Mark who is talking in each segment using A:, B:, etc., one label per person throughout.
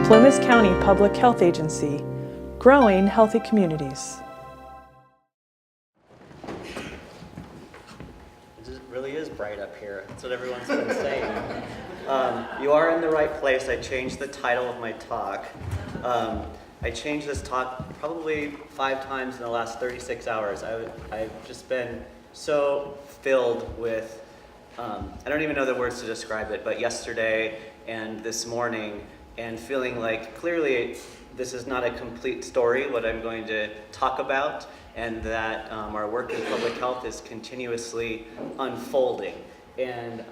A: Plumas County Public Health Agency, growing healthy communities.
B: It really is bright up here. That's what everyone's been saying. You are in the right place. I changed the title of my talk. I changed this talk probably 5 times in the last 36 hours. I've just been so filled with, I don't even know the words to describe it, but yesterday and this morning, and feeling like clearly this is not a complete story, what I'm going to talk about, and that our work in public health is continuously unfolding. And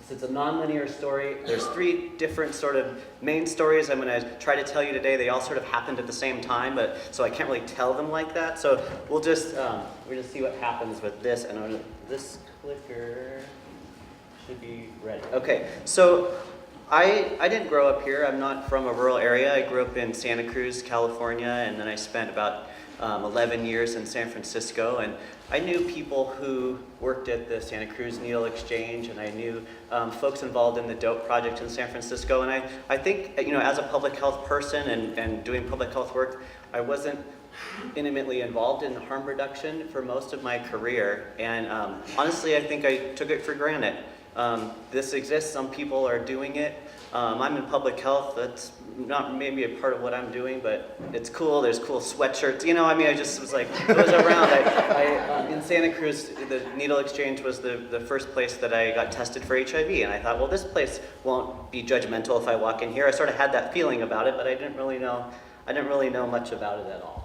B: it's a nonlinear story. There's 3 different sort of main stories I'm going to try to tell you today. They all sort of happened at the same time, but so I can't really tell them like that. So we'll just see what happens with this. And this clicker should be ready. Okay, so I didn't grow up here. I'm not from a rural area. I grew up in Santa Cruz, California, and then I spent about 11 years in San Francisco, and I knew people who worked at the Santa Cruz Needle Exchange, and I knew folks involved in the DOPE project in San Francisco. And I think, as a public health person and doing public health work, I wasn't intimately involved in harm reduction for most of my career. And honestly, I think I took it for granted. This exists, some people are doing it. I'm in public health, that's not maybe a part of what I'm doing, but it's cool, there's cool sweatshirts. I just was like, it was around. In Santa Cruz, the Needle Exchange was the first place that I got tested for HIV, and I thought, well, this place won't be judgmental if I walk in here. I sort of had that feeling about it, but I didn't really know much about it at all.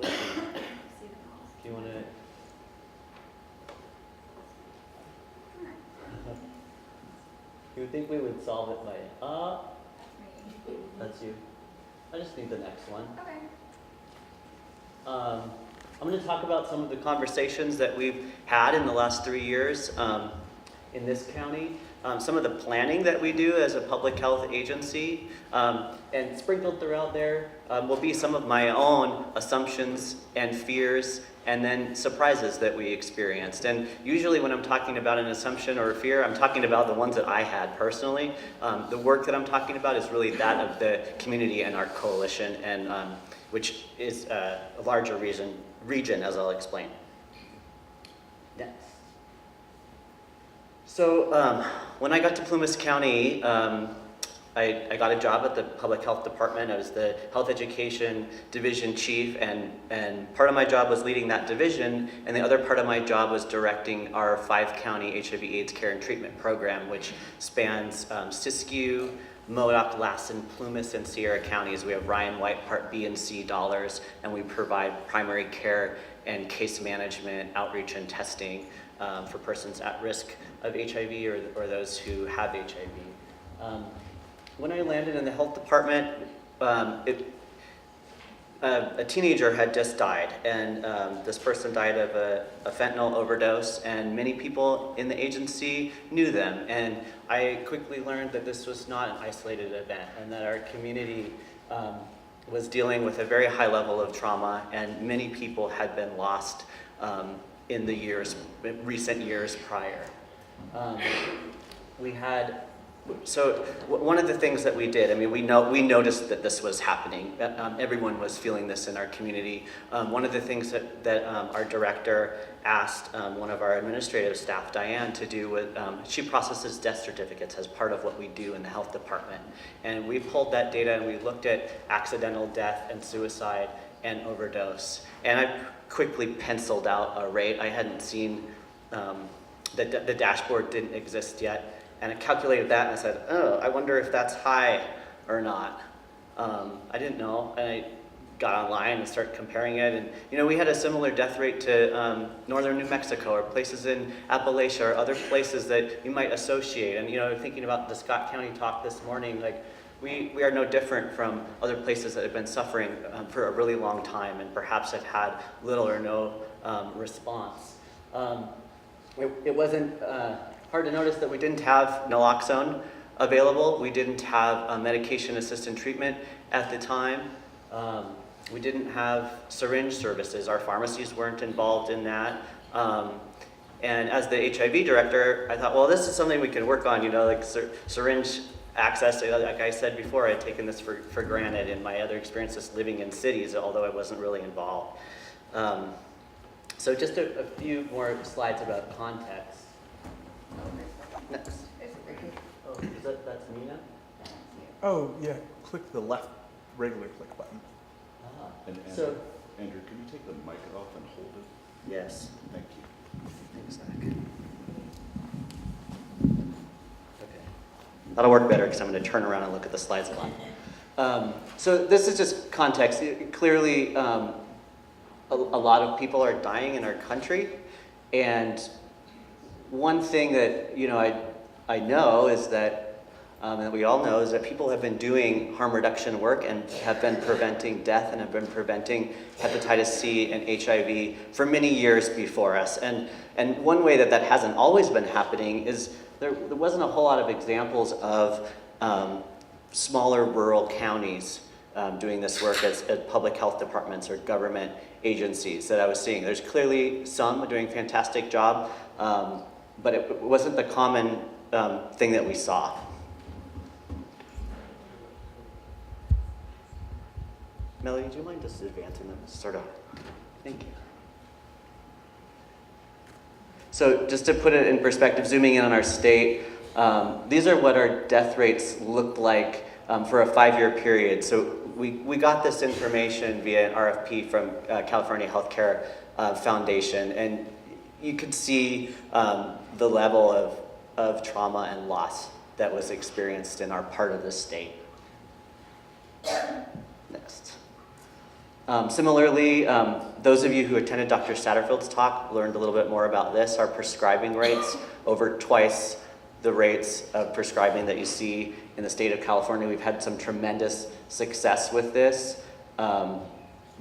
B: Do you want to? You would think we would solve it by, that's you. I just need the next one.
C: Okay.
B: I'm going to talk about some of the conversations that we've had in the last 3 years in this county, some of the planning that we do as a public health agency, and sprinkled throughout there will be some of my own assumptions and fears and then surprises that we experienced. And usually when I'm talking about an assumption or a fear, I'm talking about the ones that I had personally. The work that I'm talking about is really that of the community and our coalition, and which is a larger region, as I'll explain. Next. So when I got to Plumas County, I got a job at the public health department. I was the health education division chief, and part of my job was leading that division, and the other part of my job was directing our 5-county HIV/AIDS care and treatment program, which spans Siskiyou, Modoc, Lassen, Plumas, and Sierra counties. We have Ryan White Part B and C dollars, and we provide primary care and case management, outreach, and testing for persons at risk of HIV or those who have HIV. When I landed in the health department, a teenager had just died, and this person died of a fentanyl overdose, and many people in the agency knew them. And I quickly learned that this was not an isolated event, and that our community was dealing with a very high level of trauma, and many people had been lost in the recent years prior. So one of the things that we did, we noticed that this was happening. Everyone was feeling this in our community. One of the things that our director asked one of our administrative staff, Diane, to do with, she processes death certificates as part of what we do in the health department. And we pulled that data and we looked at accidental death and suicide and overdose. And I quickly penciled out a rate. I hadn't seen, the dashboard didn't exist yet. And I calculated that and I said, oh, I wonder if that's high or not. I didn't know, and I got online and started comparing it. And we had a similar death rate to northern New Mexico or places in Appalachia or other places that you might associate. And thinking about the Scott County talk this morning, like we are no different from other places that have been suffering for a really long time and perhaps have had little or no response. It wasn't hard to notice that we didn't have naloxone available. We didn't have medication-assisted treatment at the time. We didn't have syringe services. Our pharmacies weren't involved in that. And as the HIV director, I thought, well, this is something we can work on, like syringe access. Like I said before, I had taken this for granted in my other experiences living in cities, although I wasn't really involved. So just a few more slides about context. Next. Oh, that's me now?
C: Oh, yeah, click the left regular click button.
D: And
B: So,
D: Andrew, can you take the mic off and hold it?
B: yes.
D: Thank you.
B: Thanks, Zach. Okay. That'll work better because I'm going to turn around and look at the slides a lot. So this is just context. Clearly, a lot of people are dying in our country, and one thing that I know is that, and that we all know, is that people have been doing harm reduction work and have been preventing death and have been preventing hepatitis C and HIV for many years before us. And one way that hasn't always been happening is there wasn't a whole lot of examples of smaller rural counties doing this work as public health departments or government agencies that I was seeing. There's clearly some doing a fantastic job, but it wasn't the common thing that we saw. Melody, do you mind just advancing them? Sort of. Thank you. So just to put it in perspective, zooming in on our state, these are what our death rates looked like for a 5-year period. So we got this information via an RFP from California Healthcare Foundation, and you could see the level of trauma and loss that was experienced in our part of the state. Next. Similarly, those of you who attended Dr. Satterfield's talk learned a little bit more about this. Our prescribing rates, over twice the rates of prescribing that you see in the state of California. We've had some tremendous success with this.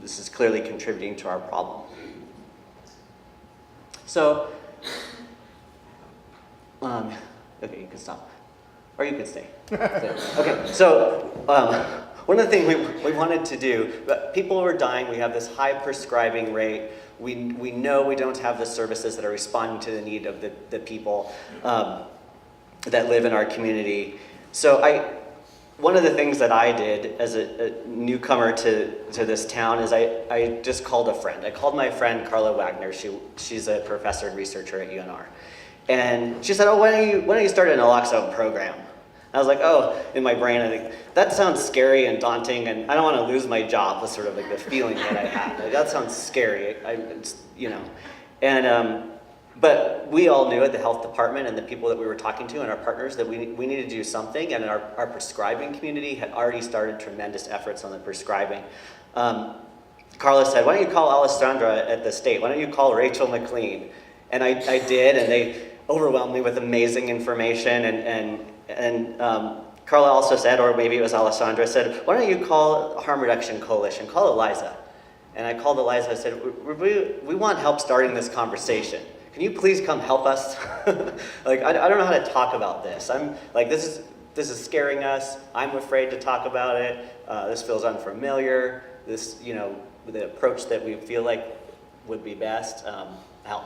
B: This is clearly contributing to our problem. So, okay, you can stop. Or you can stay. Okay, so one of the things we wanted to do, people were dying, we have this high prescribing rate, we know we don't have the services that are responding to the need of the people that live in our community. So one of the things that I did as a newcomer to this town is I just called a friend. I called my friend Carla Wagner. She's a professor and researcher at UNR. And she said, oh, why don't you start an naloxone program? I was like, oh, in my brain, I think, that sounds scary and daunting, and I don't want to lose my job, was sort of like the feeling that I had. Like, that sounds scary, but we all knew at the health department and the people that we were talking to and our partners that we needed to do something, and our prescribing community had already started tremendous efforts on the prescribing. Carla said, why don't you call Alessandra at the state? Why don't you call Rachel McLean? And I did, and they overwhelmed me with amazing information, and Carla also said, or maybe it was Alessandra, said, why don't you call Harm Reduction Coalition, call Eliza. And I called Eliza, I said, we want help starting this conversation. Can you please come help us? Like, I don't know how to talk about this. I'm like, this is scaring us. I'm afraid to talk about it. This feels unfamiliar. This, the approach that we feel like would be best, help.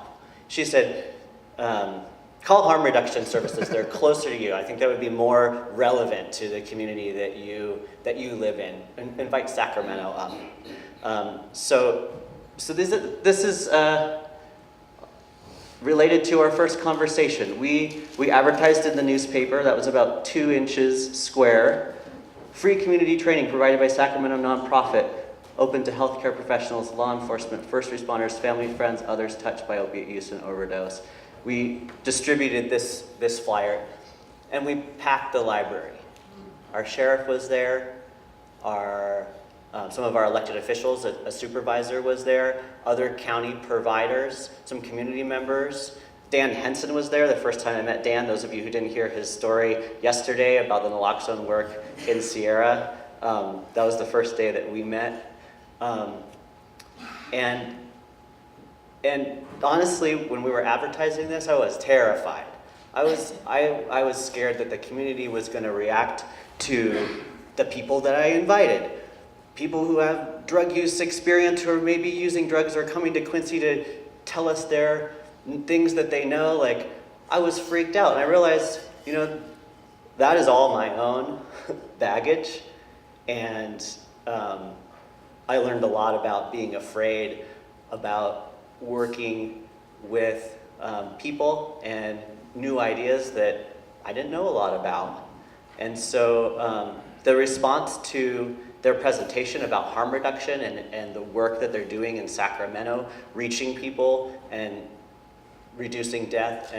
B: She said, call harm reduction services. They're closer to you. I think that would be more relevant to the community that you live in. Invite Sacramento up. So this is related to our first conversation. We advertised in the newspaper. That was about 2 inches square. Free community training provided by Sacramento nonprofit, open to healthcare professionals, law enforcement, first responders, family, friends, others touched by opiate use and overdose. We distributed this flyer, and we packed the library. Our sheriff was there, some of our elected officials, a supervisor was there, other county providers, some community members. Dan Henson was there, the first time I met Dan. Those of you who didn't hear his story yesterday about the naloxone work in Sierra, that was the first day that we met. And honestly, when we were advertising this, I was terrified. I was scared that the community was going to react to the people that I invited. People who have drug use experience, who are maybe using drugs, or coming to Quincy to tell us their things that they know. Like, I was freaked out, and I realized, that is all my own baggage, and I learned a lot about being afraid, about working with people and new ideas that I didn't know a lot about. And so the response to their presentation about harm reduction and the work that they're doing in Sacramento, reaching people and reducing death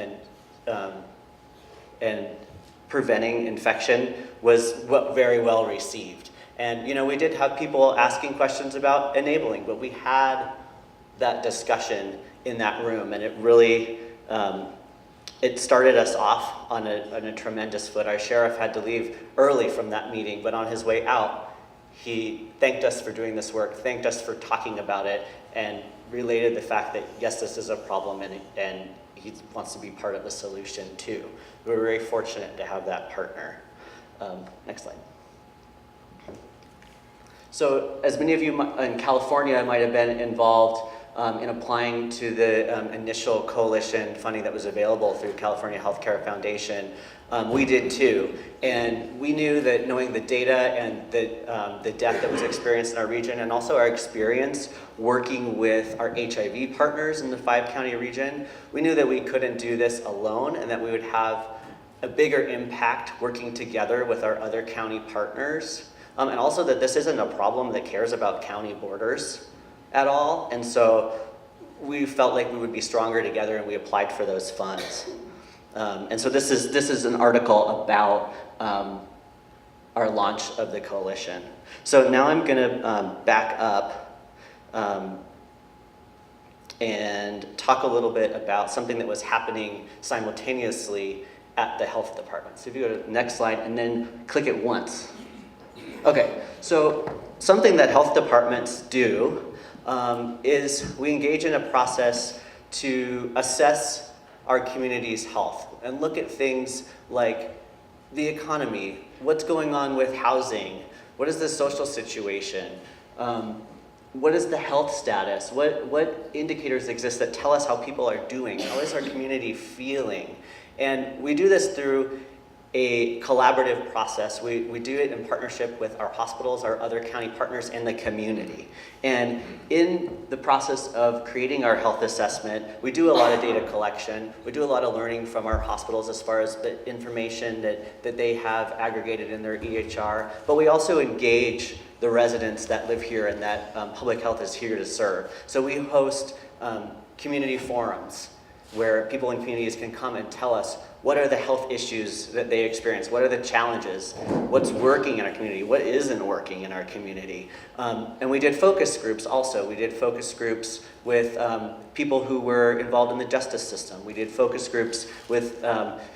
B: and preventing infection, was very well received. And we did have people asking questions about enabling, but we had that discussion in that room, and it really it started us off on a tremendous foot. Our sheriff had to leave early from that meeting, but on his way out, he thanked us for doing this work, thanked us for talking about it, and related the fact that, yes, this is a problem, and he wants to be part of the solution too. We're very fortunate to have that partner. Next slide. So, as many of you in California might have been involved in applying to the initial coalition funding that was available through California Healthcare Foundation, we did too. And we knew that, knowing the data and the death that was experienced in our region, and also our experience working with our HIV partners in the 5-county region, we knew that we couldn't do this alone, and that we would have a bigger impact working together with our other county partners. And also that this isn't a problem that cares about county borders at all. And so we felt like we would be stronger together, and we applied for those funds. And so this is an article about our launch of the coalition. So now I'm gonna back up and talk a little bit about something that was happening simultaneously at the health department. So if you go to the next slide and then click it once. Okay, so something that health departments do is we engage in a process to assess our community's health and look at things like the economy, what's going on with housing, what is the social situation, what is the health status, what indicators exist that tell us how people are doing, how is our community feeling. And we do this through a collaborative process. We do it in partnership with our hospitals, our other county partners, and the community. And in the process of creating our health assessment, we do a lot of data collection. We do a lot of learning from our hospitals as far as the information that they have aggregated in their EHR. But we also engage the residents that live here and that public health is here to serve. So we host community forums where people in communities can come and tell us what are the health issues that they experience, what are the challenges, what's working in our community, what isn't working in our community. And we did focus groups also. We did focus groups with people who were involved in the justice system. We did focus groups with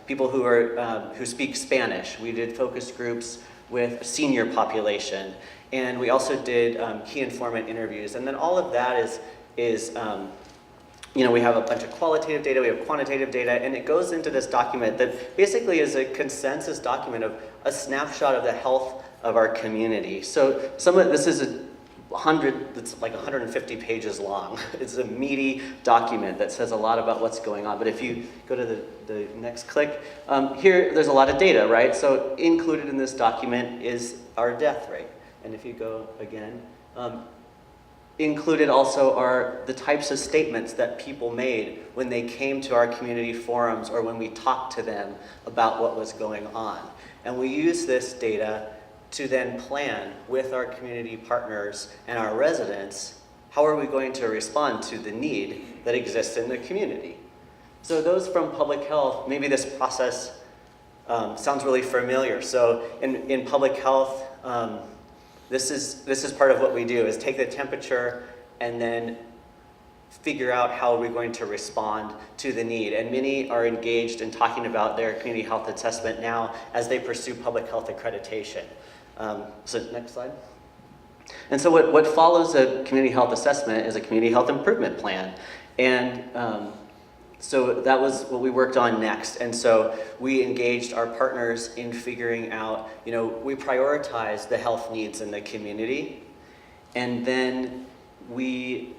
B: people who speak Spanish. We did focus groups with senior population. And we also did key informant interviews. And then all of that is we have a bunch of qualitative data, we have quantitative data, and it goes into this document that basically is a consensus document of a snapshot of the health of our community. So this is it's like 150 pages long. It's a meaty document that says a lot about what's going on. But if you go to the next click, here there's a lot of data, right? So included in this document is our death rate. And if you go again, included also are the types of statements that people made when they came to our community forums or when we talked to them about what was going on. And we use this data to then plan with our community partners and our residents, how are we going to respond to the need that exists in the community? So those from public health, maybe this process sounds really familiar. So in public health, this is part of what we do, is take the temperature and then figure out how we're going to respond to the need. And many are engaged in talking about their community health assessment now as they pursue public health accreditation. So next slide. And so what follows a community health assessment is a community health improvement plan. And so that was what we worked on next. And so we engaged our partners in figuring out, we prioritize the health needs in the community. And then we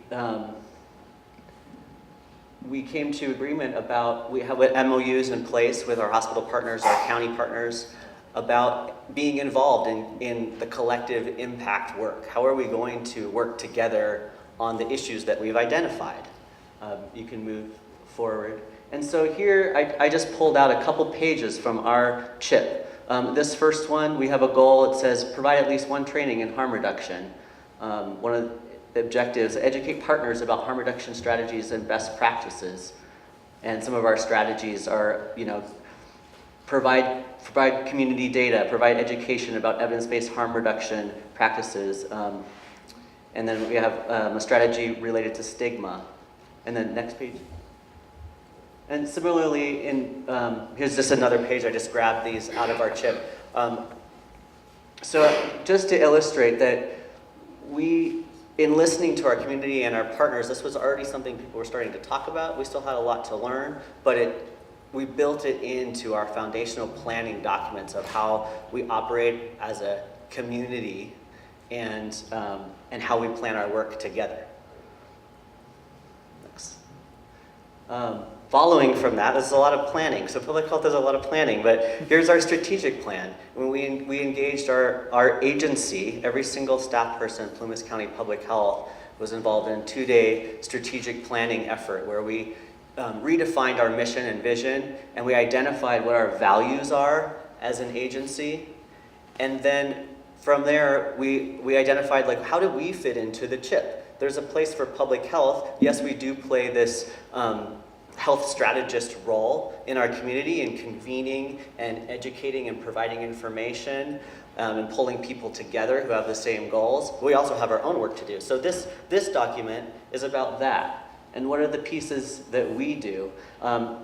B: we came to agreement about, we have MOUs in place with our hospital partners, our county partners, about being involved in the collective impact work. How are we going to work together on the issues that we've identified? You can move forward. And so here, I just pulled out a couple pages from our CHIP. This first one, we have a goal. It says, provide at least one training in harm reduction. One of the objectives, educate partners about harm reduction strategies and best practices. And some of our strategies are, provide community data, provide education about evidence-based harm reduction practices. And then we have a strategy related to stigma. And then next page. And similarly, here's just another page. I just grabbed these out of our CHIP. So just to illustrate that in listening to our community and our partners, this was already something people were starting to talk about. We still had a lot to learn, but we built it into our foundational planning documents of how we operate as a community and how we plan our work together. Next. Following from that, there's a lot of planning. So public health does a lot of planning, but here's our strategic plan. When we engaged our agency, every single staff person at Plumas County Public Health was involved in a 2-day strategic planning effort where we redefined our mission and vision, and we identified what our values are as an agency. And then from there, we identified, like, how do we fit into the CHIP? There's a place for public health. Yes, we do play this health strategist role in our community in convening and educating and providing information and pulling people together who have the same goals. We also have our own work to do. So this document is about that. And what are the pieces that we do?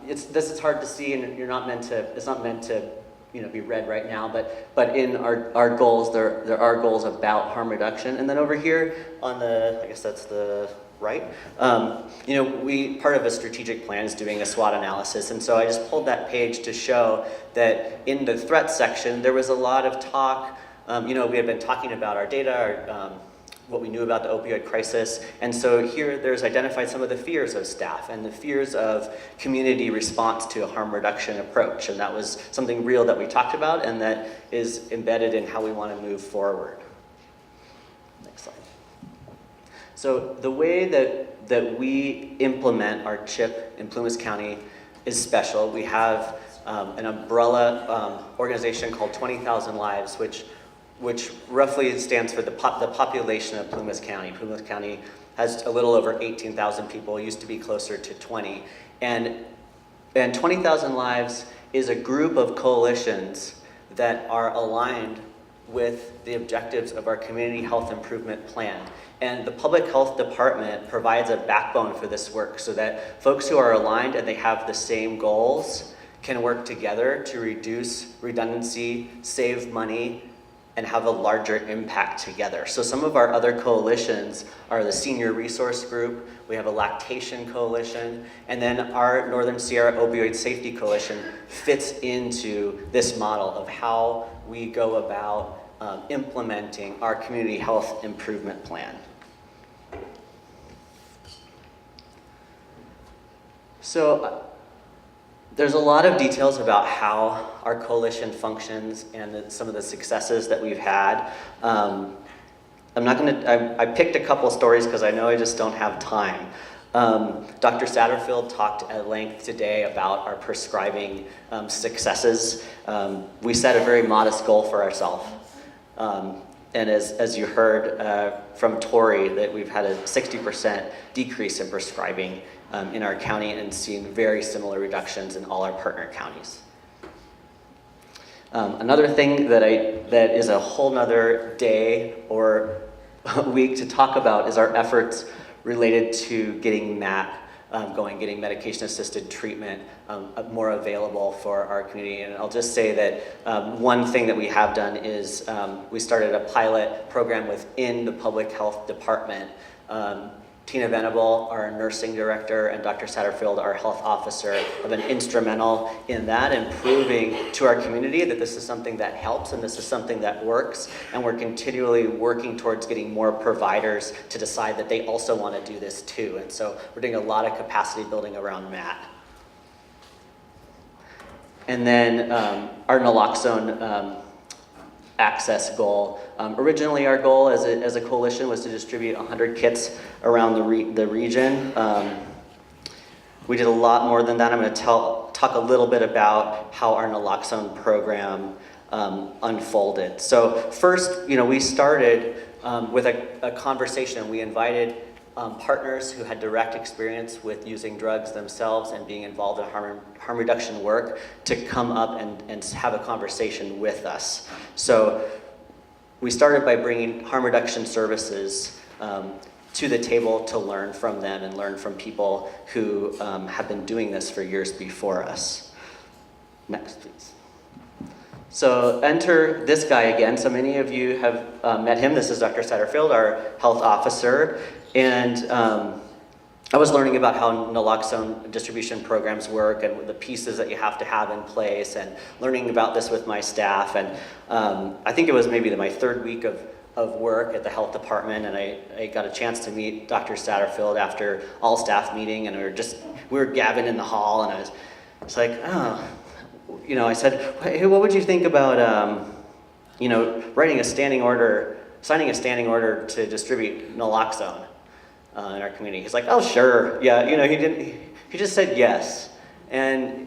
B: This is hard to see, and it's not meant to be read right now, but in our goals, there are goals about harm reduction. And then over here on I guess that's the right, part of a strategic plan is doing a SWOT analysis. And so I just pulled that page to show that in the threat section, there was a lot of talk. We had been talking about our data, what we knew about the opioid crisis. And so here there's identified some of the fears of staff and the fears of community response to a harm reduction approach. And that was something real that we talked about and that is embedded in how we want to move forward. Next slide. So the way that we implement our CHIP in Plumas County is special. We have an umbrella organization called 20,000 Lives, which roughly stands for the population of Plumas County. Plumas County has a little over 18,000 people, used to be closer to 20. And 20,000 Lives is a group of coalitions that are aligned with the objectives of our community health improvement plan. And the public health department provides a backbone for this work so that folks who are aligned and they have the same goals can work together to reduce redundancy, save money, and have a larger impact together. So some of our other coalitions are the Senior Resource Group, we have a Lactation Coalition, and then our Northern Sierra Opioid Safety Coalition fits into this model of how we go about implementing our community health improvement plan. So there's a lot of details about how our coalition functions and some of the successes that we've had. I picked a couple stories because I know I just don't have time. Dr. Satterfield talked at length today about our prescribing successes. We set a very modest goal for ourselves. And as you heard from Tori, that we've had a 60% decrease in prescribing in our county and seen very similar reductions in all our partner counties. Another thing that is a whole nother day or week to talk about is our efforts related to getting MAT getting medication-assisted treatment more available for our community. And I'll just say that one thing that we have done is we started a pilot program within the public health department Tina Venable, our nursing director, and Dr. Satterfield, our health officer, have been instrumental in that and proving to our community that this is something that helps and this is something that works. And we're continually working towards getting more providers to decide that they also want to do this too. And so we're doing a lot of capacity building around Matt. And then our naloxone access goal. Originally, our goal as a coalition was to distribute 100 kits around the region. We did a lot more than that. I'm going to talk a little bit about how our naloxone program unfolded. So first, we started with a conversation. We invited partners who had direct experience with using drugs themselves and being involved in harm reduction work to come up and have a conversation with us. So we started by bringing harm reduction services to the table to learn from them and learn from people who have been doing this for years before us. Next, please. So enter this guy again. So many of you have met him. This is Dr. Satterfield, our health officer. And I was learning about how naloxone distribution programs work and the pieces that you have to have in place, and learning about this with my staff. And I think it was maybe my third week of work at the health department, and I got a chance to meet Dr. Satterfield after all staff meeting, and we were gabbing in the hall, and I was like, oh, I said, hey, what would you think about signing a standing order to distribute naloxone in our community? He's like, oh, sure, yeah. He just said yes, and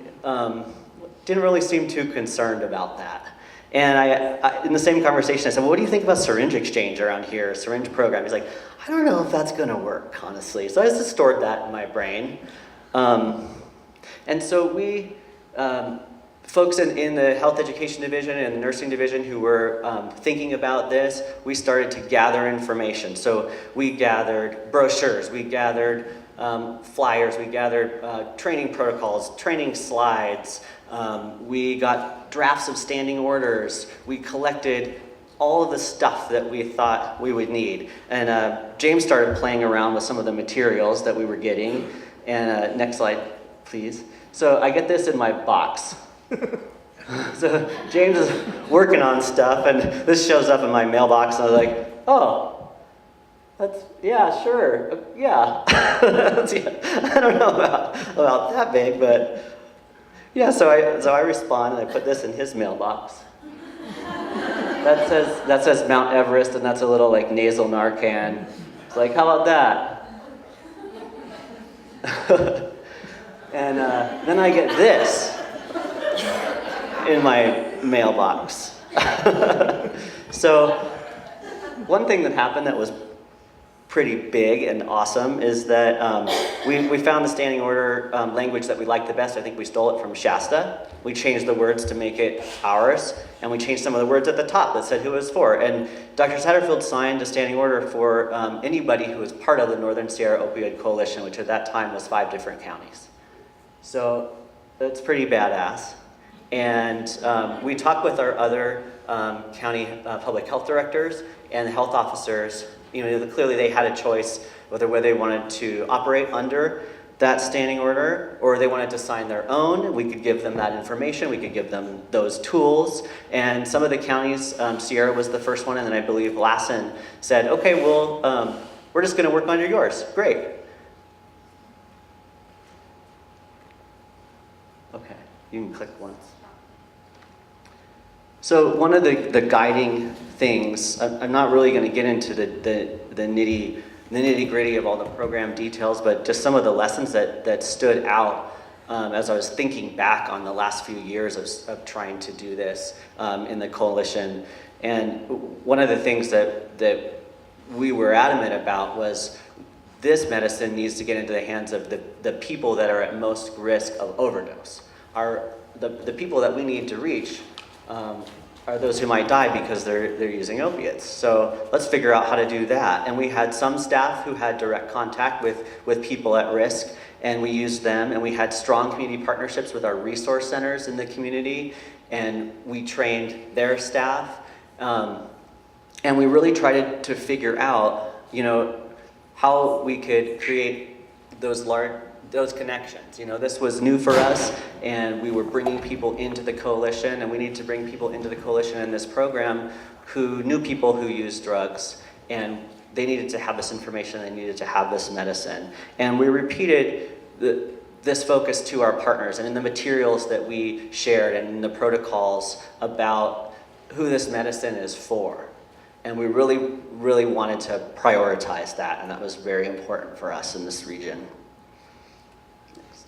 B: didn't really seem too concerned about that. And I in the same conversation, I said, well, what do you think about syringe exchange around here, syringe program? He's like, I don't know if that's gonna work, honestly. So I just stored that in my brain. And so we, folks in the health education division and the nursing division who were thinking about this, we started to gather information. So we gathered brochures, we gathered flyers, we gathered training protocols, training slides, we got drafts of standing orders, we collected all of the stuff that we thought we would need. And James started playing around with some of the materials that we were getting. And next slide, please. So I get this in my box. So James is working on stuff, and this shows up in my mailbox, and I was like, oh, yeah, sure, yeah. I don't know about that big, but yeah, so I respond, and I put this in his mailbox. That says Mount Everest, and that's a little nasal Narcan. It's like, how about that? And then I get this in my mailbox. So one thing that happened that was pretty big and awesome is that we found the standing order language that we liked the best. I think we stole it from Shasta. We changed the words to make it ours, and we changed some of the words at the top that said who it was for. And Dr. Satterfield signed a standing order for anybody who was part of the Northern Sierra Opioid Coalition, which at that time was 5 different counties. So that's pretty badass. And we talked with our other county public health directors and health officers. Clearly they had a choice whether they wanted to operate under that standing order or they wanted to sign their own. We could give them that information. We could give them those tools. And some of the counties, Sierra was the first one, and then I believe Lassen said, okay, well, we're just gonna work under yours. Great. Okay, you can click once. So one of the guiding things, I'm not really going to get into the nitty gritty of all the program details, but just some of the lessons that stood out as I was thinking back on the last few years of trying to do this in the coalition. And one of the things that we were adamant about was this medicine needs to get into the hands of the people that are at most risk of overdose. The people that we need to reach are those who might die because they're using opiates. So let's figure out how to do that. And we had some staff who had direct contact with people at risk, and we used them, and we had strong community partnerships with our resource centers in the community, and we trained their staff. And we really tried to figure out, how we could create those connections. You know, this was new for us, and we were bringing people into the coalition, and we need to bring people into the coalition in this program who knew people who used drugs, and they needed to have this information, they needed to have this medicine. And we repeated this focus to our partners, and in the materials that we shared and in the protocols about who this medicine is for. And we really, really wanted to prioritize that, and that was very important for us in this region. Next.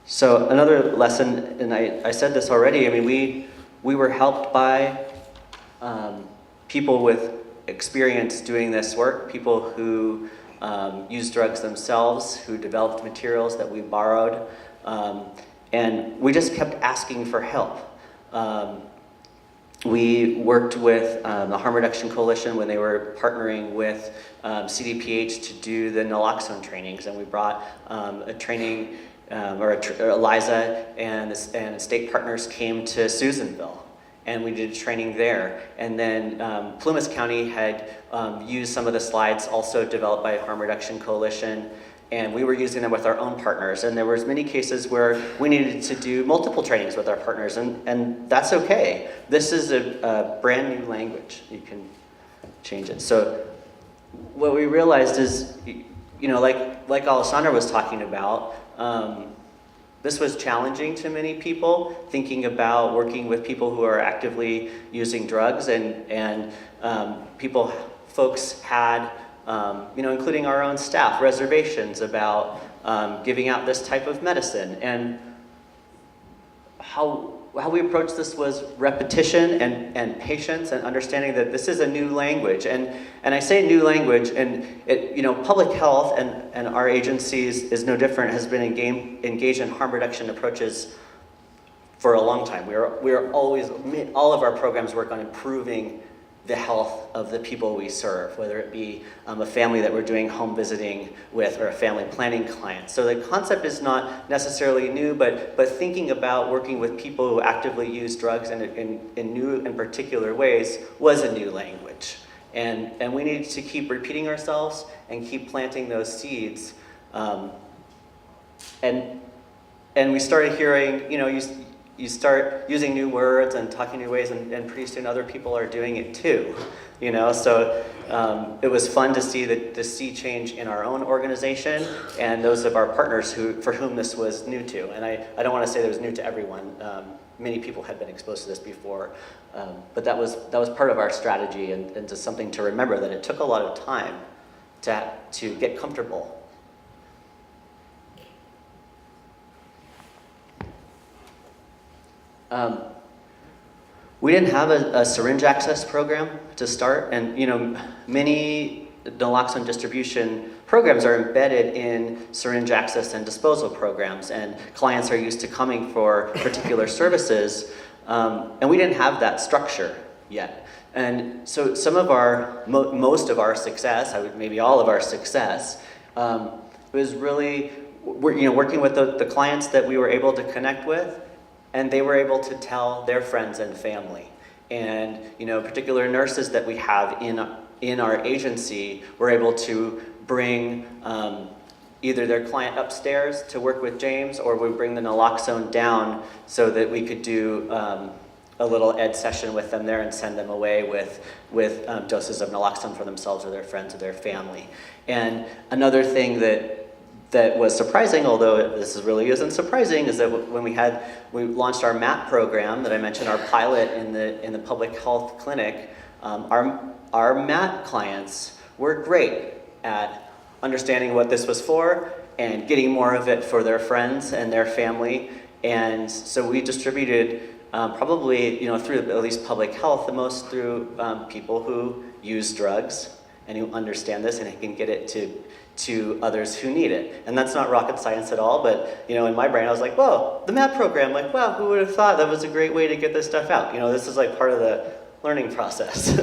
B: So another lesson, and I said this already, I mean, we were helped by people with experience doing this work, people who used drugs themselves, who developed materials that we borrowed, and we just kept asking for help. We worked with the Harm Reduction Coalition when they were partnering with CDPH to do the naloxone trainings, and we brought a training, Eliza and state partners came to Susanville, and we did training there. And then Plumas County had used some of the slides also developed by Harm Reduction Coalition, and we were using them with our own partners. And there was many cases where we needed to do multiple trainings with our partners, and that's okay. This is a brand new language. You can change it. So what we realized is, you know, like Alessandra was talking about, this was challenging to many people, thinking about working with people who are actively using drugs, and folks had, you know, including our own staff, reservations about giving out this type of medicine. And how we approached this was repetition and patience and understanding that this is a new language. And I say new language, and it, you know, public health and our agencies is no different, has been engaged in harm reduction approaches for a long time. We are always, all of our programs work on improving the health of the people we serve, whether it be a family that we're doing home visiting with or a family planning client. So the concept is not necessarily new, but thinking about working with people who actively use drugs in new and particular ways was a new language. And we need to keep repeating ourselves and keep planting those seeds. And we started hearing, you know, you start using new words and talking new ways, and pretty soon other people are doing it too, you know. So it was fun to see change in our own organization and those of our partners for whom this was new to. And I don't want to say that it was new to everyone. Many people had been exposed to this before, but that was part of our strategy, and just something to remember, that it took a lot of time to get comfortable. We didn't have a syringe access program to start, and you know, many naloxone distribution programs are embedded in syringe access and disposal programs, and clients are used to coming for particular services, and we didn't have that structure yet. And so some of our, most of our success, maybe all of our success, was really, you know, working with the clients that we were able to connect with, and they were able to tell their friends and family. And, you know, particular nurses that we have in our agency were able to bring either their client upstairs to work with James, or we bring the naloxone down so that we could do a little ed session with them there and send them away with doses of naloxone for themselves or their friends or their family. And another thing that was surprising, although this really isn't surprising, is that when we launched our MAP program that I mentioned, our pilot in the public health clinic, our MAP clients were great at understanding what this was for and getting more of it for their friends and their family. And so we distributed probably, you know, through at least public health, the most through people who use drugs and who understand this and can get it to others who need it. And that's not rocket science at all, but you know, in my brain I was like, whoa, the MAP program, like, wow, who would have thought that was a great way to get this stuff out? You know, this is like part of the learning process.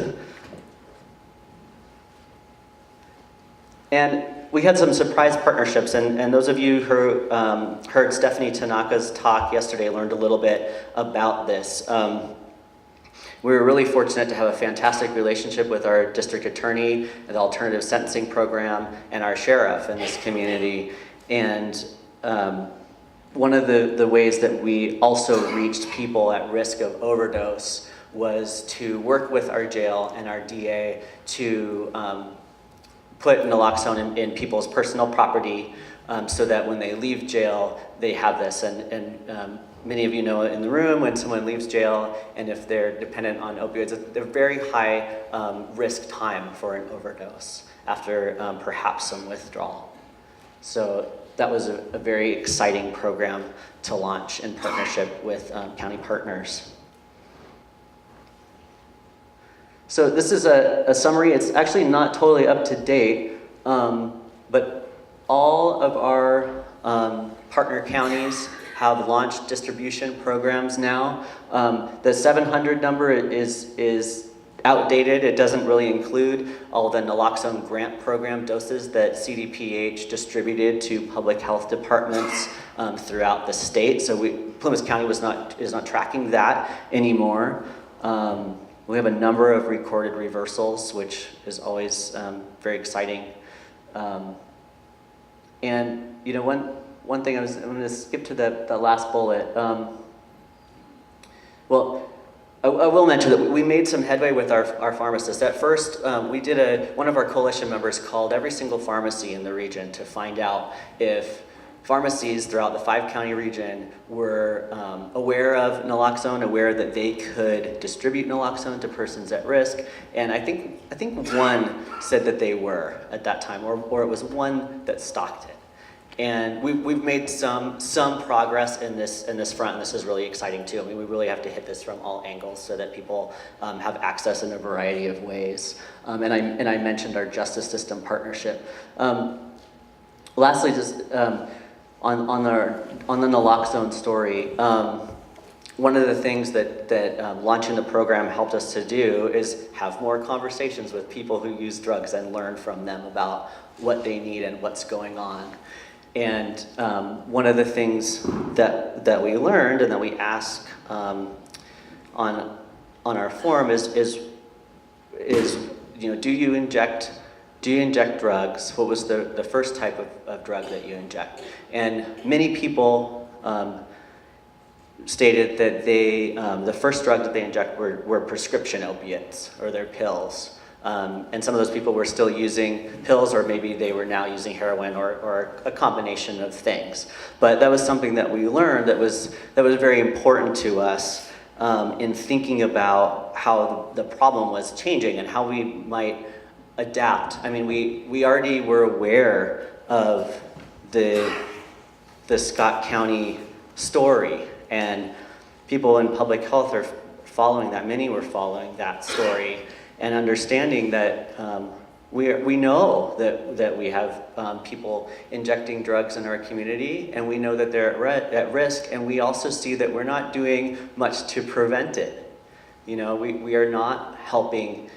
B: And we had some surprise partnerships, and those of you who heard Stephanie Tanaka's talk yesterday learned a little bit about this. We were really fortunate to have a fantastic relationship with our district attorney, the alternative sentencing program, and our sheriff in this community. And one of the ways that we also reached people at risk of overdose was to work with our jail and our DA to put naloxone in people's personal property so that when they leave jail, they have this. And many of you know in the room, when someone leaves jail and if they're dependent on opioids, they're very high risk time for an overdose after perhaps some withdrawal. So that was a very exciting program to launch in partnership with county partners. So this is a summary. It's actually not totally up to date, but all of our partner counties have launched distribution programs now. The 700 number is outdated. It doesn't really include all the naloxone grant program doses that CDPH distributed to public health departments throughout the state. So Plumas County is not tracking that anymore. We have a number of recorded reversals, which is always very exciting. And you know, one thing I'm going to skip to the last bullet. Well, I will mention that we made some headway with our pharmacists. At first, we did one of our coalition members called every single pharmacy in the region to find out if pharmacies throughout the 5-county region were aware of naloxone, aware that they could distribute naloxone to persons at risk. And I think one said that they were at that time, or it was one that stocked it. And we've made some progress in this front, and this is really exciting too. I mean, we really have to hit this from all angles so that people have access in a variety of ways. And I mentioned our justice system partnership. Lastly, just on the naloxone story, one of the things that launching the program helped us to do is have more conversations with people who use drugs and learn from them about what they need and what's going on. And one of the things that we learned and that we ask on our forum is you know, do you inject drugs? What was the first type of drug that you inject? And many people stated that the first drug that they inject were prescription opiates, or their pills. And some of those people were still using pills, or maybe they were now using heroin, or a combination of things. But that was something that we learned that was very important to us in thinking about how the problem was changing and how we might adapt. I mean, we already were aware of the Scott County story, and people in public health are following that. Many were following that story, and understanding that we know that we have people injecting drugs in our community, and we know that they're at risk, and we also see that we're not doing much to prevent it. You know, we are not helping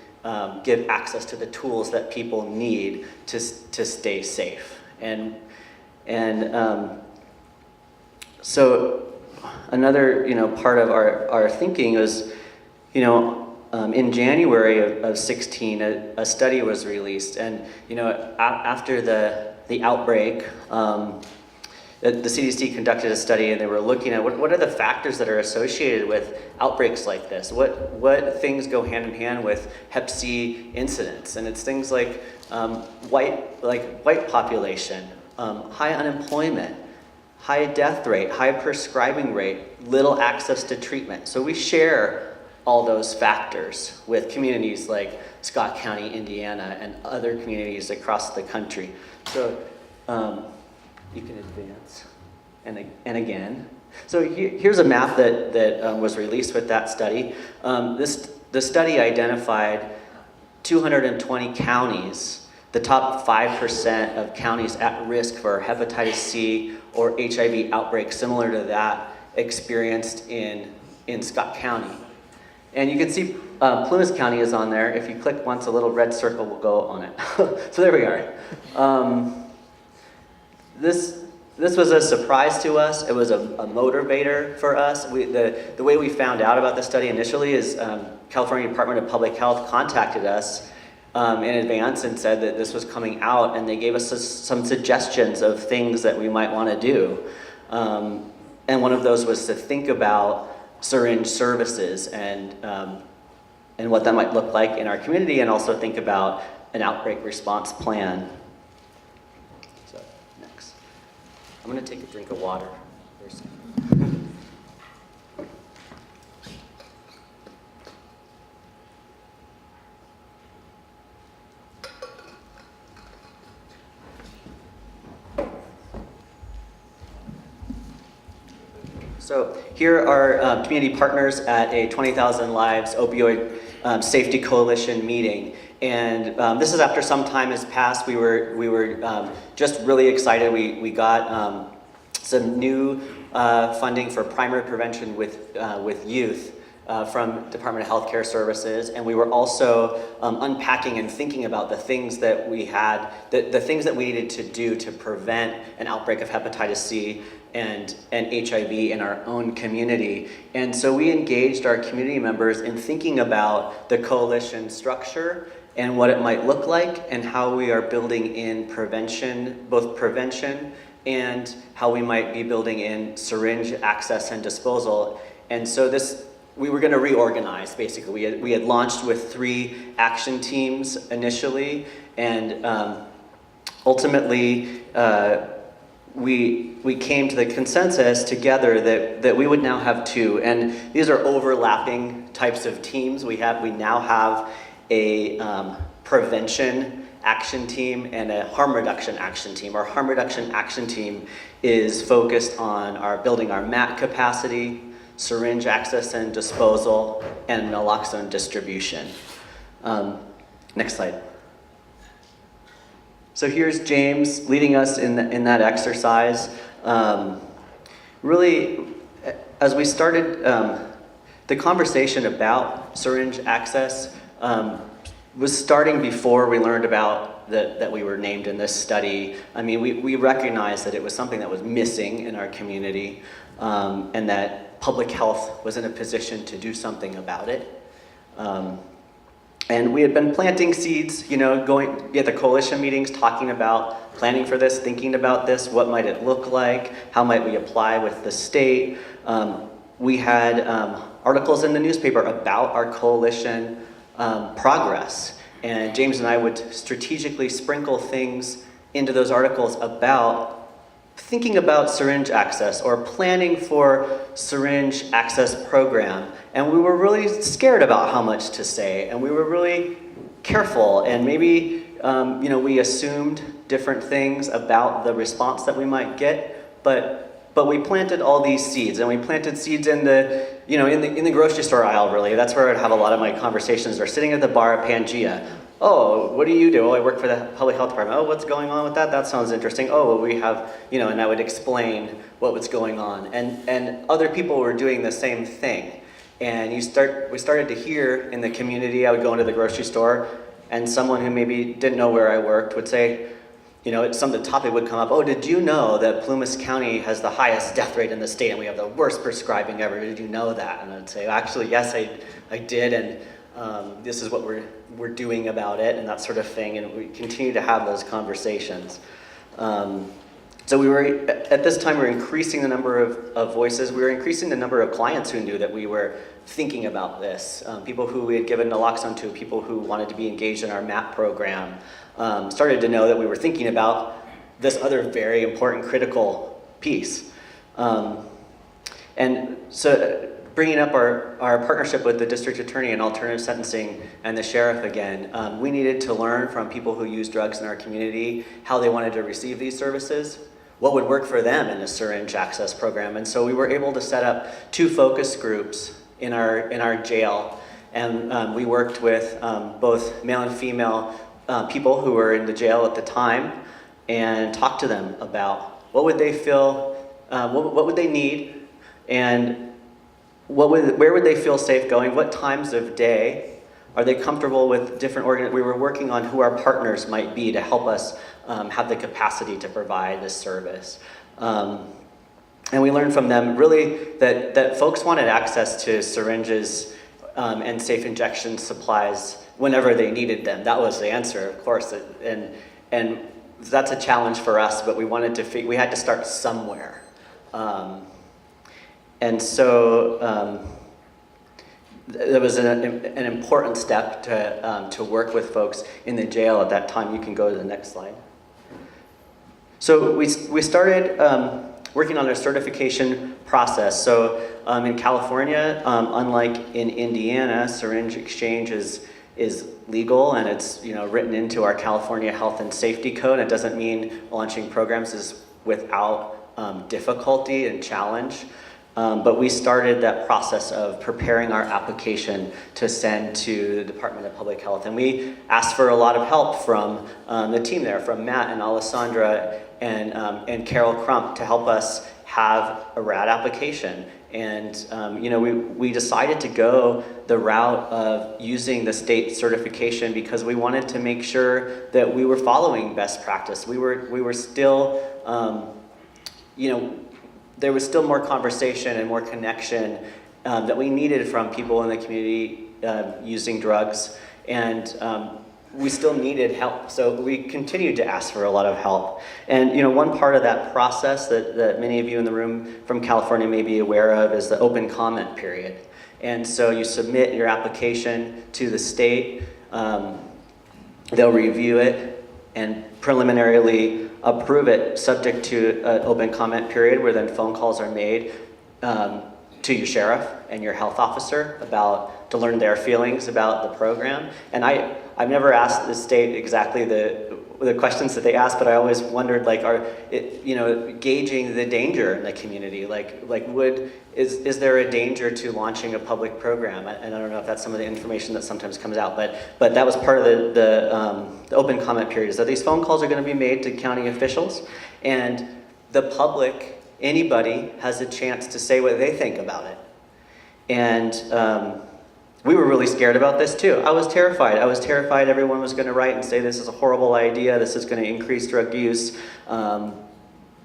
B: give access to the tools that people need to stay safe. And so another, you know, part of our thinking was, you know, in January of 16, a study was released, and you know, after the outbreak, the CDC conducted a study, and they were looking at what are the factors that are associated with outbreaks like this. What things go hand in hand with Hep C incidents, and it's things like white population, high unemployment, high death rate, high prescribing rate, little access to treatment. So we share all those factors with communities like Scott County, Indiana, and other communities across the country. So you can advance, and again. So here's a map that was released with that study. The study identified 220 counties, the top 5% of counties at risk for hepatitis C or HIV outbreaks similar to that experienced in Scott County. And you can see Plumas County is on there. If you click once, a little red circle will go on it. So there we are. This was a surprise to us. It was a motivator for us. The way we found out about the study initially is California Department of Public Health contacted us in advance and said that this was coming out, and they gave us some suggestions of things that we might want to do. And one of those was to think about syringe services and what that might look like in our community, and also think about an outbreak response plan. So, next. I'm going to take a drink of water first. So here are community partners at a 20,000 Lives Opioid Safety Coalition meeting. And this is after some time has passed. We were just really excited. We got some new funding for primary prevention with youth from Department of Healthcare Services, and we were also unpacking and thinking about the things that we had, the things that we needed to do to prevent an outbreak of hepatitis C and HIV in our own community. And so we engaged our community members in thinking about the coalition structure and what it might look like, and how we are building in prevention, both prevention and how we might be building in syringe access and disposal. And so we were going to reorganize, basically. We had launched with 3 action teams initially, and ultimately we came to the consensus together that we would now have 2. And these are overlapping types of teams. We now have a prevention action team and a harm reduction action team. Our harm reduction action team is focused on building our MAT capacity, syringe access and disposal, and naloxone distribution. Next slide. So here's James leading us in that exercise. Really, as we started the conversation about syringe access, was starting before we learned about that we were named in this study. I mean, we recognized that it was something that was missing in our community, and that public health was in a position to do something about it. And we had been planting seeds, going at the coalition meetings, talking about planning for this, thinking about this, what might it look like, how might we apply with the state. We had articles in the newspaper about our coalition progress, and James and I would strategically sprinkle things into those articles about thinking about syringe access or planning for syringe access program. And we were really scared about how much to say, and we were really careful, and maybe we assumed different things about the response that we might get, but we planted all these seeds, and we planted seeds in the grocery store aisle. Really, that's where I'd have a lot of my conversations. Or sitting at the bar at Pangea. Oh, what do you do? Oh, I work for the public health department. Oh, what's going on with that? That sounds interesting. Oh, well, we have, and I would explain what was going on, and other people were doing the same thing. And we started to hear in the community. I would go into the grocery store, and someone who maybe didn't know where I worked would say, the topic would come up, oh, did you know that Plumas County has the highest death rate in the state and we have the worst prescribing ever? Did you know that? And I'd say, actually, yes, I did, and this is what we're doing about it, and that sort of thing, and we continue to have those conversations. So at this time, we were increasing the number of voices. We were increasing the number of clients who knew that we were thinking about this. People who we had given naloxone to, people who wanted to be engaged in our MAP program, started to know that we were thinking about this other very important, critical piece. And so bringing up our partnership with the district attorney and alternative sentencing and the sheriff again, we needed to learn from people who use drugs in our community how they wanted to receive these services, what would work for them in a syringe access program. And so we were able to set up 2 focus groups in our jail, and we worked with both male and female people who were in the jail at the time, and talked to them about what would they feel, what would they need, and where would they feel safe going, what times of day, are they comfortable with different we were working on who our partners might be to help us have the capacity to provide this service. And we learned from them really that folks wanted access to syringes and safe injection supplies whenever they needed them. That was the answer, of course, and that's a challenge for us, but we wanted to we had to start somewhere. And so it was an important step to work with folks in the jail at that time. You can go to the next slide. So we started working on our certification process. So in California, unlike in Indiana, syringe exchange is legal, and it's written into our California Health and Safety Code. It doesn't mean launching programs is without difficulty and challenge. But we started that process of preparing our application to send to the Department of Public Health. And we asked for a lot of help from the team there, from Matt and Alessandra and Carol Crump, to help us have a rad application. And we decided to go the route of using the state certification because we wanted to make sure that we were following best practice. We were still, there was still more conversation and more connection that we needed from people in the community using drugs, and we still needed help. So we continued to ask for a lot of help. And one part of that process that many of you in the room from California may be aware of is the open comment period. And so you submit your application to the state, they'll review it and preliminarily approve it, subject to an open comment period where then phone calls are made to your sheriff and your health officer to learn their feelings about the program. And I've never asked the state exactly the questions that they ask, but I always wondered, gauging the danger in the community. Is there a danger to launching a public program? And I don't know if that's some of the information that sometimes comes out, but that was part of the open comment period, is that these phone calls are going to be made to county officials, and the public, anybody, has a chance to say what they think about it. And we were really scared about this too. I was terrified. Everyone was going to write and say this is a horrible idea, this is going to increase drug use,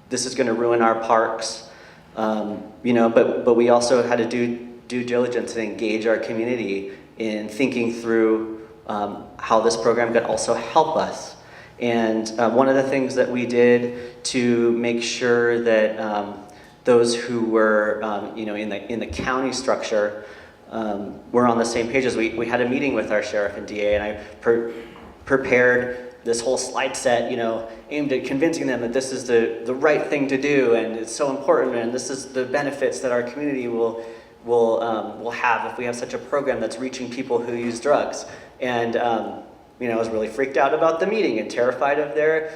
B: this is going to ruin our parks. But we also had to do due diligence and engage our community in thinking through how this program could also help us. And one of the things that we did to make sure that those who were in the county structure were on the same page as we had a meeting with our sheriff and DA, and I prepared this whole slide set, aimed at convincing them that this is the right thing to do, and it's so important, and this is the benefits that our community will have if we have such a program that's reaching people who use drugs. And I was really freaked out about the meeting and terrified of their,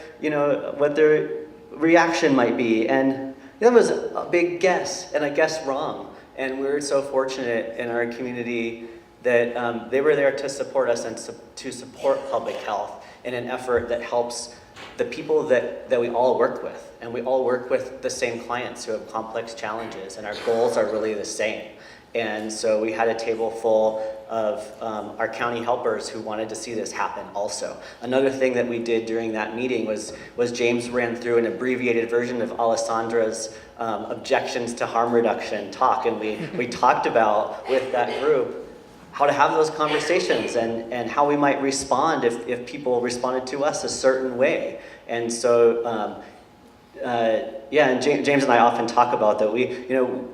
B: what their reaction might be. And that was a big guess, and a guess wrong. And we were so fortunate in our community that they were there to support us and to support public health in an effort that helps the people that we all work with. And we all work with the same clients who have complex challenges, and our goals are really the same. And so we had a table full of our county helpers who wanted to see this happen also. Another thing that we did during that meeting was James ran through an abbreviated version of Alessandra's objections to harm reduction talk, and we talked about with that group how to have those conversations and how we might respond if people responded to us a certain way. And so, and James and I often talk about that.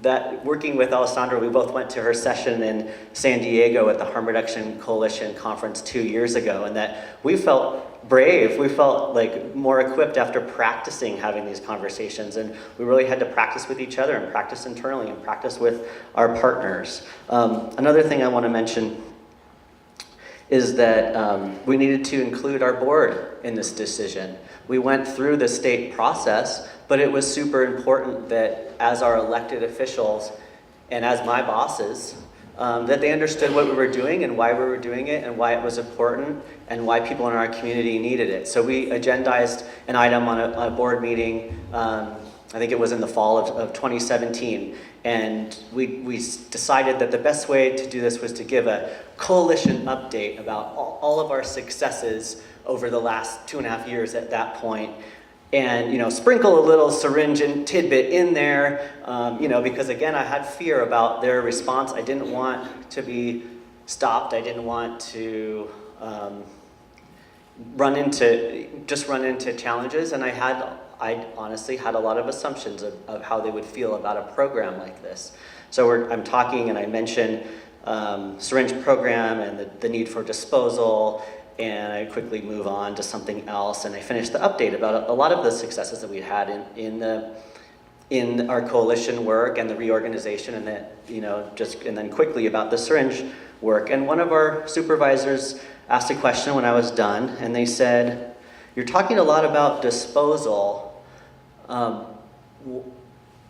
B: That working with Alessandra, we both went to her session in San Diego at the Harm Reduction Coalition conference 2 years ago, and that we felt brave. We felt like more equipped after practicing having these conversations, and we really had to practice with each other and practice internally and practice with our partners. Another thing I want to mention is that we needed to include our board in this decision. We went through the state process, but it was super important that as our elected officials and as my bosses, that they understood what we were doing and why we were doing it and why it was important and why people in our community needed it. So we agendized an item on a board meeting, I think it was in the fall of 2017, and we decided that the best way to do this was to give a coalition update about all of our successes over the last 2.5 years at that point. And, sprinkle a little syringe and tidbit in there, because again, I had fear about their response. I didn't want to be stopped. I didn't want to run into challenges. And I honestly had a lot of assumptions of how they would feel about a program like this. So I'm talking, and I mentioned syringe program and the need for disposal, and I quickly move on to something else, and I finish the update about a lot of the successes that we had in our coalition work and the reorganization, and and then quickly about the syringe work. And one of our supervisors asked a question when I was done, and they said, "You're talking a lot about disposal.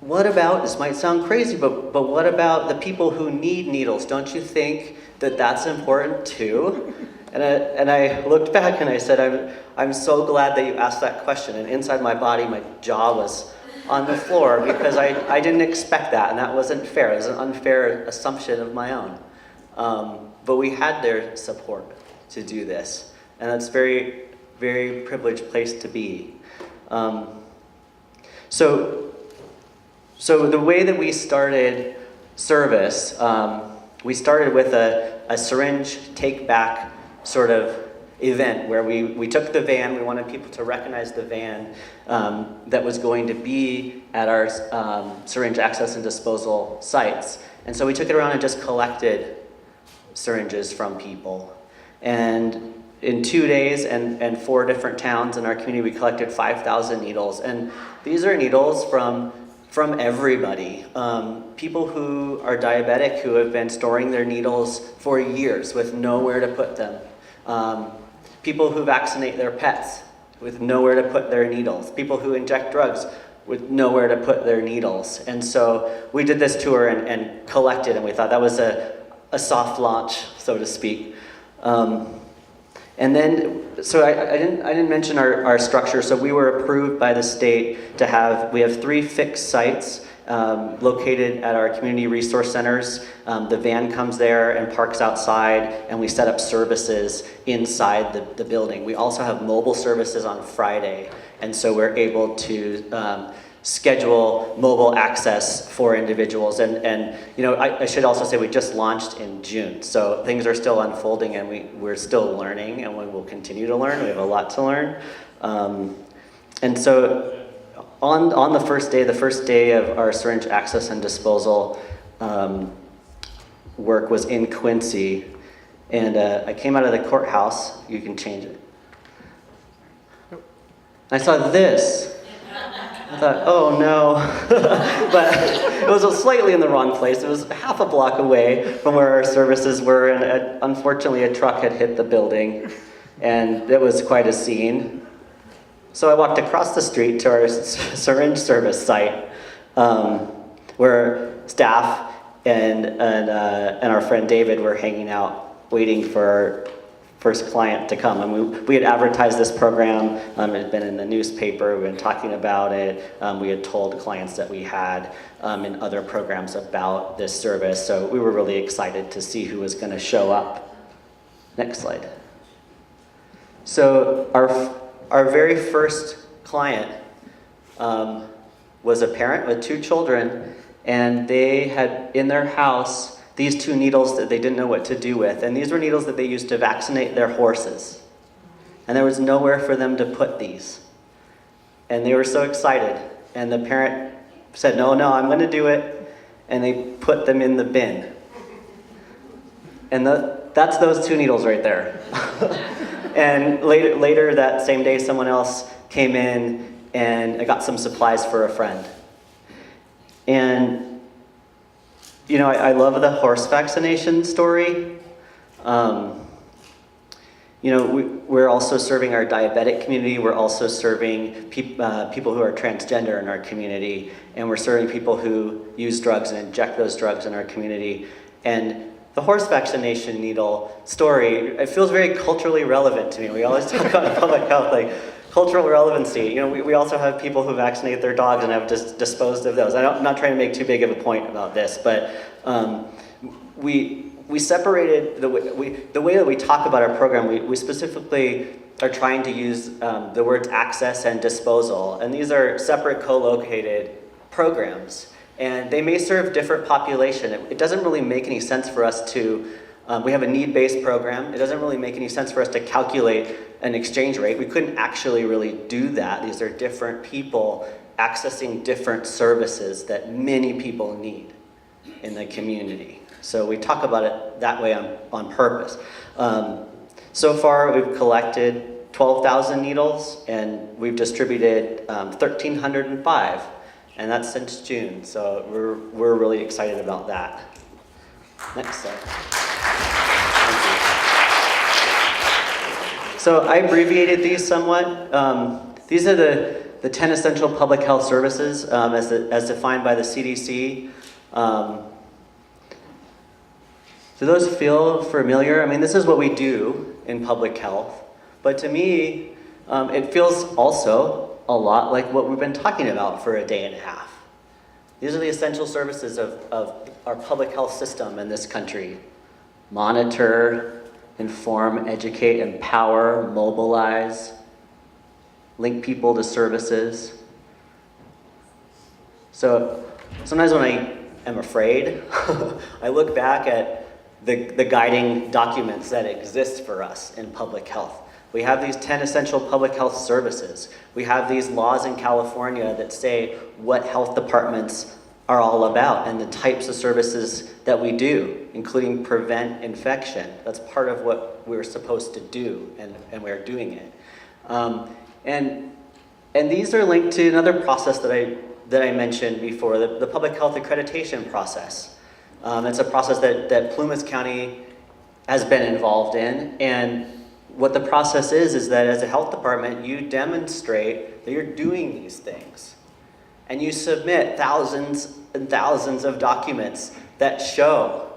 B: What about, this might sound crazy, but what about the people who need needles? Don't you think that that's important too?" And I looked back and I said, I'm so glad that you asked that question. And inside my body, my jaw was on the floor because I didn't expect that, and that wasn't fair. It was an unfair assumption of my own. But we had their support to do this, and that's a very, very privileged place to be. So the way that we started service, we started with a syringe take-back sort of event where we took the van. We wanted people to recognize the van that was going to be at our syringe access and disposal sites. And so we took it around and just collected syringes from people. And in 2 days and 4 different towns in our community, we collected 5,000 needles. And these are needles from everybody. People who are diabetic who have been storing their needles for years with nowhere to put them. People who vaccinate their pets with nowhere to put their needles. People who inject drugs with nowhere to put their needles. And so we did this tour and collected, and we thought that was a soft launch, so to speak. And then, so I didn't mention our structure. So we were approved by the state to we have 3 fixed sites located at our community resource centers. The van comes there and parks outside, and we set up services inside the building. We also have mobile services on Friday, and so we're able to schedule mobile access for individuals. And I should also say we just launched in June, so things are still unfolding, and we're still learning, and we will continue to learn. We have a lot to learn. And so on the first day of our syringe access and disposal work was in Quincy, and I came out of the courthouse. You can change it. I saw this. I thought, oh no, but it was slightly in the wrong place. It was half a block away from where our services were, and unfortunately a truck had hit the building, and it was quite a scene. So I walked across the street to our syringe service site, where staff and our friend David were hanging out, waiting for our first client to come. And we had advertised this program. It had been in the newspaper. We've been talking about it. We had told clients that we had in other programs about this service. So we were really excited to see who was going to show up. Next slide. So our very first client was a parent with 2 children, and they had in their house these 2 needles that they didn't know what to do with. And these were needles that they used to vaccinate their horses. And there was nowhere for them to put these. And they were so excited. And the parent said, no, I'm going to do it. And they put them in the bin. And that's those 2 needles right there. And later that same day, someone else came in and I got some supplies for a friend. And I love the horse vaccination story. We're also serving our diabetic community. We're also serving people who are transgender in our community. And we're serving people who use drugs and inject those drugs in our community. And the horse vaccination needle story, it feels very culturally relevant to me. We always talk about public health, like cultural relevancy. We also have people who vaccinate their dogs and have disposed of those. I'm not trying to make too big of a point about this, but we separated the way that we talk about our program. We specifically are trying to use the words access and disposal, and these are separate co-located programs, and they may serve different population. It doesn't really make any sense for us to, we have a need-based program. It doesn't really make any sense for us to calculate an exchange rate. We couldn't actually really do that. These are different people accessing different services that many people need in the community. So we talk about it that way on purpose. So far, we've collected 12,000 needles, and we've distributed 1,305, and that's since June. So we're really excited about that. Next slide. So I abbreviated these somewhat. These are the 10 essential public health services as defined by the CDC. Do those feel familiar? I mean, this is what we do in public health, but to me, it feels also a lot like what we've been talking about for a day and a half. These are the essential services of our public health system in this country. Monitor, inform, educate, empower, mobilize, link people to services. So sometimes when I am afraid, I look back at the guiding documents that exist for us in public health. We have these 10 essential public health services. We have these laws in California that say what health departments are all about and the types of services that we do, including prevent infection. That's part of what we're supposed to do, and we're doing it. And these are linked to another process that I mentioned before, the public health accreditation process. It's a process that Plumas County has been involved in, and what the process is that as a health department, you demonstrate that you're doing these things. And you submit thousands and thousands of documents that show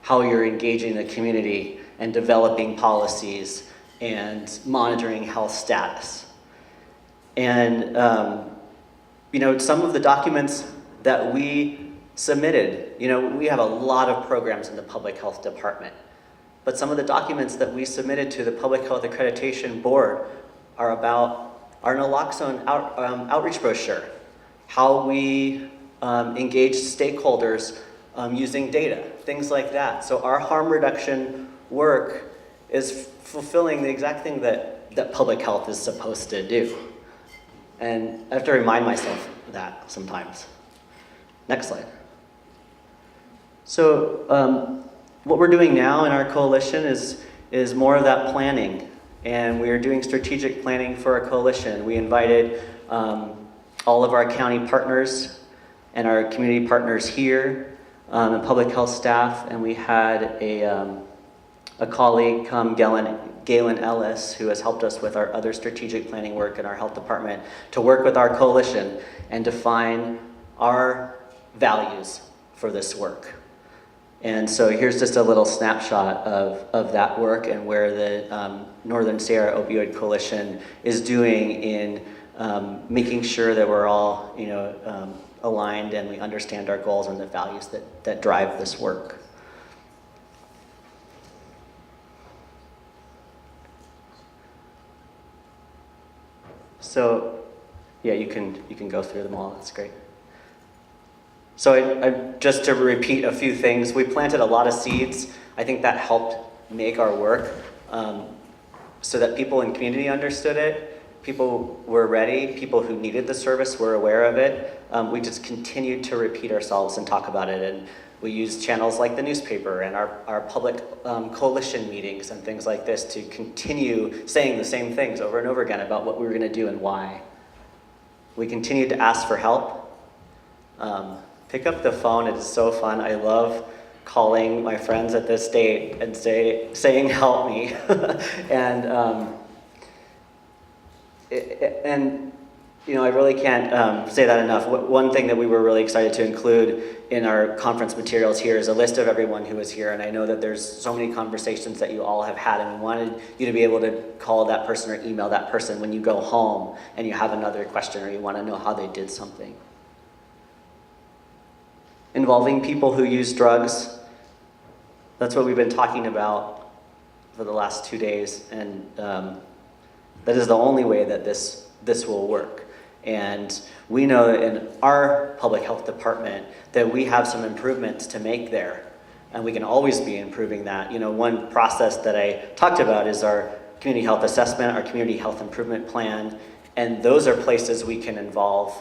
B: how you're engaging the community and developing policies and monitoring health status. And some of the documents that we submitted, we have a lot of programs in the public health department, but some of the documents that we submitted to the Public Health Accreditation Board are about our naloxone outreach brochure, how we engage stakeholders using data, things like that. So our harm reduction work is fulfilling the exact thing that public health is supposed to do. And I have to remind myself of that sometimes. Next slide. So what we're doing now in our coalition is more of that planning. And we are doing strategic planning for our coalition. We invited all of our county partners and our community partners here and public health staff, and we had a colleague come, Galen Ellis, who has helped us with our other strategic planning work in our health department, to work with our coalition and define our values for this work. And so here's just a little snapshot of that work and where the Northern Sierra Opioid Coalition is doing in making sure that we're all aligned and we understand our goals and the values that drive this work. So, yeah, you can go through them all. That's great. So I just to repeat a few things, we planted a lot of seeds. I think that helped make our work so that people in community understood it. People were ready. People who needed the service were aware of it. We just continued to repeat ourselves and talk about it. And we used channels like the newspaper and our public coalition meetings and things like this to continue saying the same things over and over again about what we were going to do and why. We continued to ask for help. Pick up the phone. It is so fun. I love calling my friends at this state and saying help me. I really can't say that enough. One thing that we were really excited to include in our conference materials here is a list of everyone who was here, and I know that there's so many conversations that you all have had, and we wanted you to be able to call that person or email that person when you go home and you have another question or you want to know how they did something. Involving people who use drugs, that's what we've been talking about for the last 2 days, and That is the only way that this will work. And we know in our public health department that we have some improvements to make there. And we can always be improving that. You know, one process that I talked about is our community health assessment, our community health improvement plan. And those are places we can involve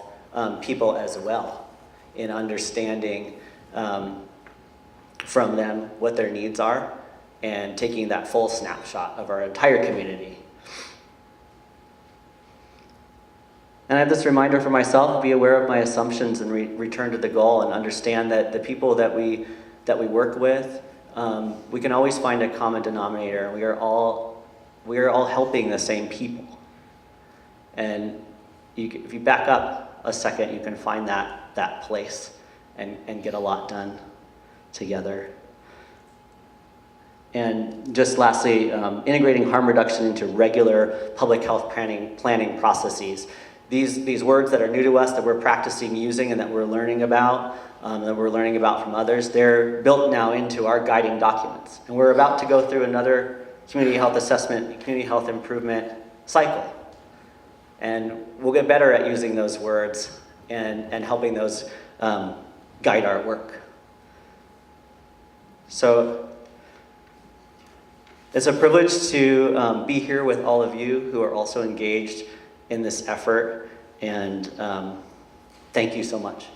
B: people as well in understanding from them what their needs are and taking that full snapshot of our entire community. And I have this reminder for myself: be aware of my assumptions and return to the goal, and understand that the people that we work with, we can always find a common denominator. We are all helping the same people. And if you back up a second, you can find that place and get a lot done together. And just lastly, integrating harm reduction into regular public health planning processes. These words that are new to us, that we're practicing using and that we're learning about, from others, they're built now into our guiding documents. And we're about to go through another community health assessment, community health improvement cycle. And we'll get better at using those words and helping those guide our work. So it's a privilege to be here with all of you who are also engaged in this effort, and thank you so much.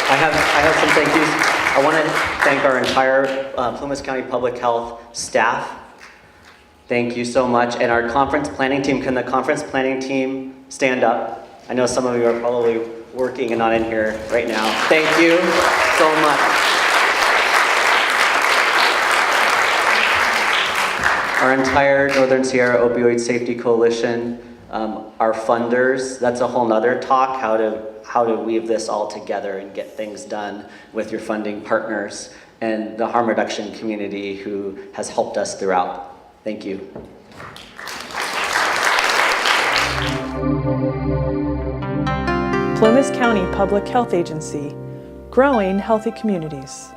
B: I have some thank yous. I want to thank our entire Plumas County Public Health staff. Thank you so much. And our conference planning team. Can the conference planning team stand up? I know some of you are probably working and not in here right now. Thank you so much. Our entire Northern Sierra Opioid Safety Coalition, our funders, that's a whole nother talk, how to weave this all together and get things done with your funding partners, and the harm reduction community who has helped us throughout. Thank you.
A: Plumas County Public Health Agency, growing healthy communities.